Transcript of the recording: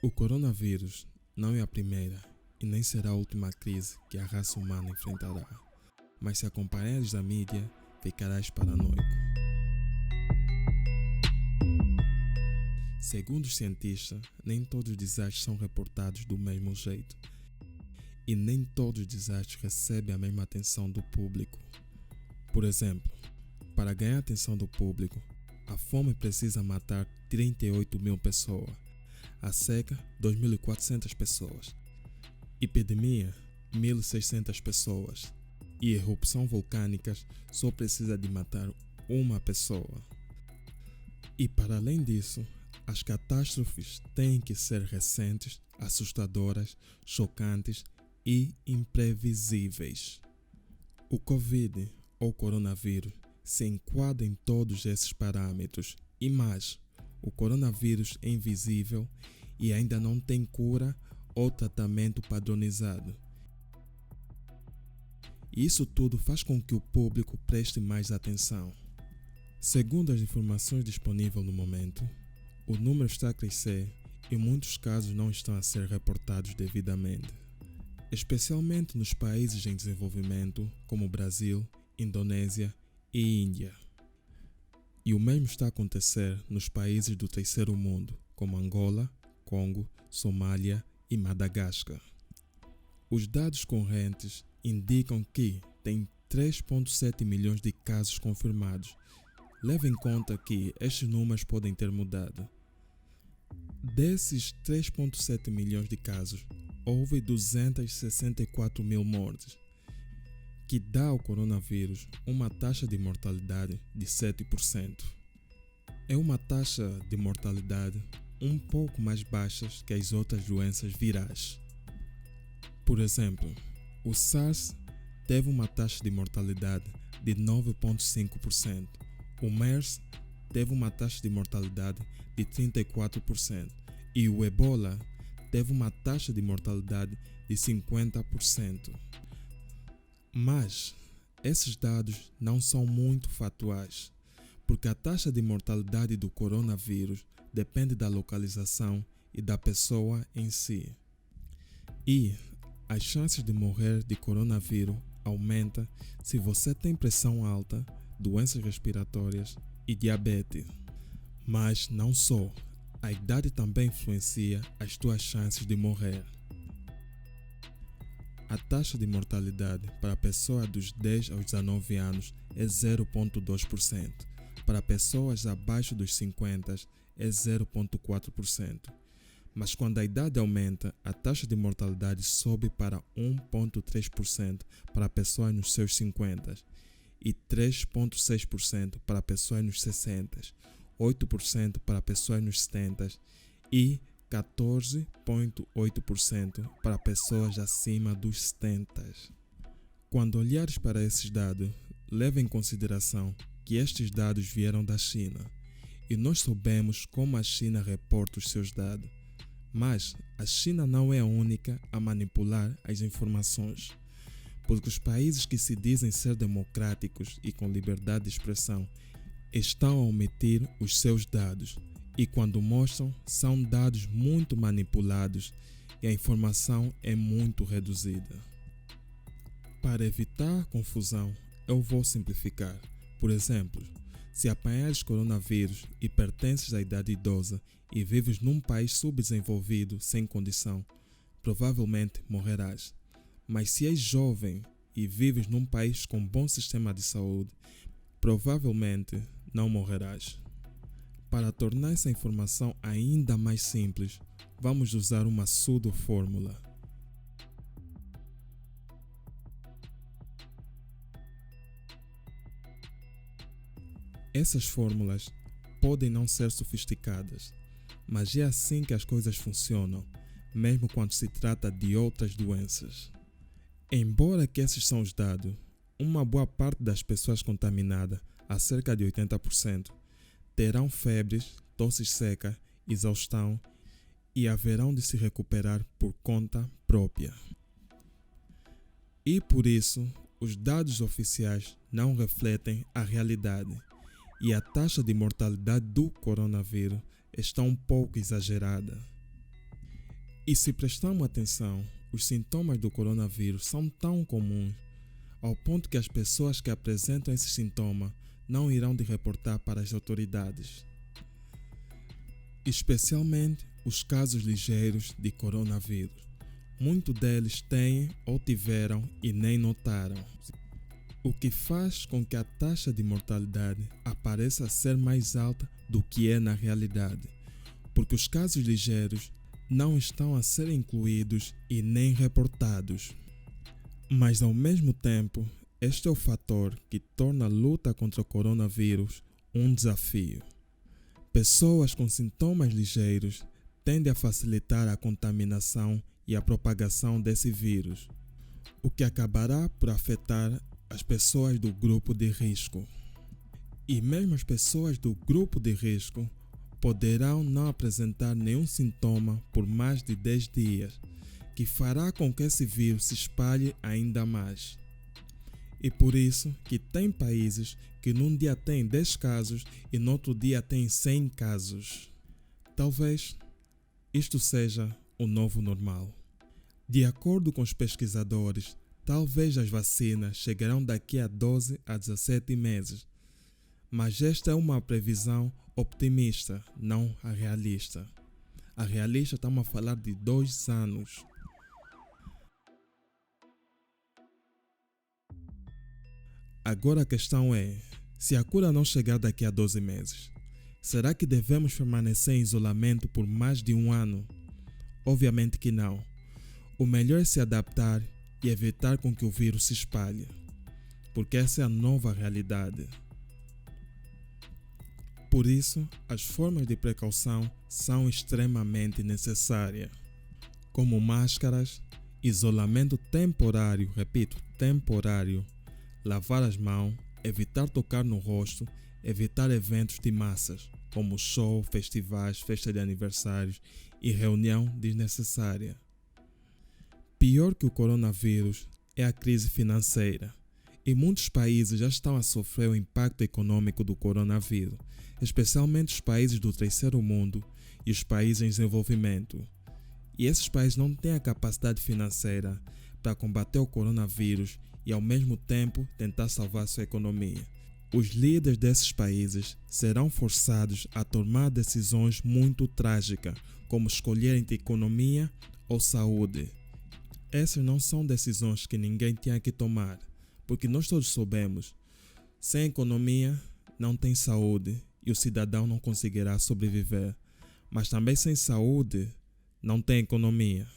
O coronavírus não é a primeira e nem será a última crise que a raça humana enfrentará, mas se acompanhares da mídia, ficarás paranoico. Segundo os cientistas, nem todos os desastres são reportados do mesmo jeito e nem todos os desastres recebem a mesma atenção do público. Por exemplo, para ganhar a atenção do público, a fome precisa matar 38 mil pessoas, a seca 2.400 pessoas, epidemia 1.600 pessoas e erupção vulcânicas só precisa de matar uma pessoa. E para além disso, as catástrofes têm que ser recentes, assustadoras, chocantes e imprevisíveis. O Covid ou coronavírus se enquadra em todos esses parâmetros e mais, o coronavírus é invisível e ainda não tem cura ou tratamento padronizado. E isso tudo faz com que o público preste mais atenção. Segundo as informações disponíveis no momento, o número está a crescer e muitos casos não estão a ser reportados devidamente, especialmente nos países em desenvolvimento como Brasil, Indonésia e Índia. E o mesmo está a acontecer nos países do terceiro mundo, como Angola, Congo, Somália e Madagascar. Os dados correntes indicam que tem 3,7 milhões de casos confirmados. Leve em conta que estes números podem ter mudado. Desses 3,7 milhões de casos, houve 264 mil mortes, que dá ao coronavírus uma taxa de mortalidade de 7%. É uma taxa de mortalidade um pouco mais baixa que as outras doenças virais. Por exemplo, o SARS teve uma taxa de mortalidade de 9,5%. O MERS teve uma taxa de mortalidade de 34% e o Ebola teve uma taxa de mortalidade de 50%. Mas esses dados não são muito factuais, porque a taxa de mortalidade do coronavírus depende da localização e da pessoa em si. E as chances de morrer de coronavírus aumentam se você tem pressão alta, doenças respiratórias e diabetes. Mas não só, a idade também influencia as tuas chances de morrer. A taxa de mortalidade para a pessoa dos 10 aos 19 anos é 0,2%, para pessoas abaixo dos 50 é 0,4%. Mas quando a idade aumenta, a taxa de mortalidade sobe para 1,3% para pessoas nos seus 50 e 3,6% para pessoas nos 60, 8% para pessoas nos 70 e 14,8% para pessoas acima dos 70. Quando olhares para esses dados, leve em consideração que estes dados vieram da China e nós soubemos como a China reporta os seus dados. Mas a China não é a única a manipular as informações, porque os países que se dizem ser democráticos e com liberdade de expressão estão a omitir os seus dados e quando mostram são dados muito manipulados e a informação é muito reduzida. Para evitar confusão, eu vou simplificar. Por exemplo, se apanhares coronavírus e pertences à idade idosa e vives num país subdesenvolvido sem condição, provavelmente morrerás. Mas se és jovem e vives num país com bom sistema de saúde, provavelmente não morrerás. Para tornar essa informação ainda mais simples, vamos usar uma pseudo-fórmula. Essas fórmulas podem não ser sofisticadas, mas é assim que as coisas funcionam, mesmo quando se trata de outras doenças. Embora que esses são os dados, uma boa parte das pessoas contaminadas, a cerca de 80%, terão febres, tosse seca, exaustão e haverão de se recuperar por conta própria. E por isso, os dados oficiais não refletem a realidade e a taxa de mortalidade do coronavírus está um pouco exagerada. E se prestarmos atenção, os sintomas do coronavírus são tão comuns ao ponto que as pessoas que apresentam esses sintomas não irão de reportar para as autoridades. Especialmente os casos ligeiros de coronavírus. Muitos deles têm ou tiveram e nem notaram, o que faz com que a taxa de mortalidade apareça ser mais alta do que é na realidade, porque os casos ligeiros não estão a ser incluídos e nem reportados. Mas ao mesmo tempo, este é o fator que torna a luta contra o coronavírus um desafio. Pessoas com sintomas ligeiros tendem a facilitar a contaminação e a propagação desse vírus, o que acabará por afetar as pessoas do grupo de risco. E mesmo as pessoas do grupo de risco poderão não apresentar nenhum sintoma por mais de 10 dias, que fará com que esse vírus se espalhe ainda mais. E por isso que tem países que num dia tem 10 casos e no outro dia tem 100 casos. Talvez isto seja o novo normal. De acordo com os pesquisadores, talvez as vacinas chegarão daqui a 12 a 17 meses. Mas esta é uma previsão optimista, não a realista. A realista estamos a falar de 2 anos. Agora a questão é, se a cura não chegar daqui a 12 meses, será que devemos permanecer em isolamento por mais de 1 ano? Obviamente que não. O melhor é se adaptar e evitar com que o vírus se espalhe, porque essa é a nova realidade. Por isso, as formas de precaução são extremamente necessárias, como máscaras, isolamento temporário, repito, temporário, lavar as mãos, evitar tocar no rosto, evitar eventos de massas, como show, festivais, festa de aniversários e reunião desnecessária. Pior que o coronavírus é a crise financeira, e muitos países já estão a sofrer o impacto econômico do coronavírus, especialmente os países do terceiro mundo e os países em desenvolvimento. E esses países não têm a capacidade financeira para combater o coronavírus e ao mesmo tempo tentar salvar sua economia. Os líderes desses países serão forçados a tomar decisões muito trágicas, como escolher entre economia ou saúde. Essas não são decisões que ninguém tinha que tomar, porque nós todos soubemos, sem economia não tem saúde e o cidadão não conseguirá sobreviver, mas também sem saúde não tem economia.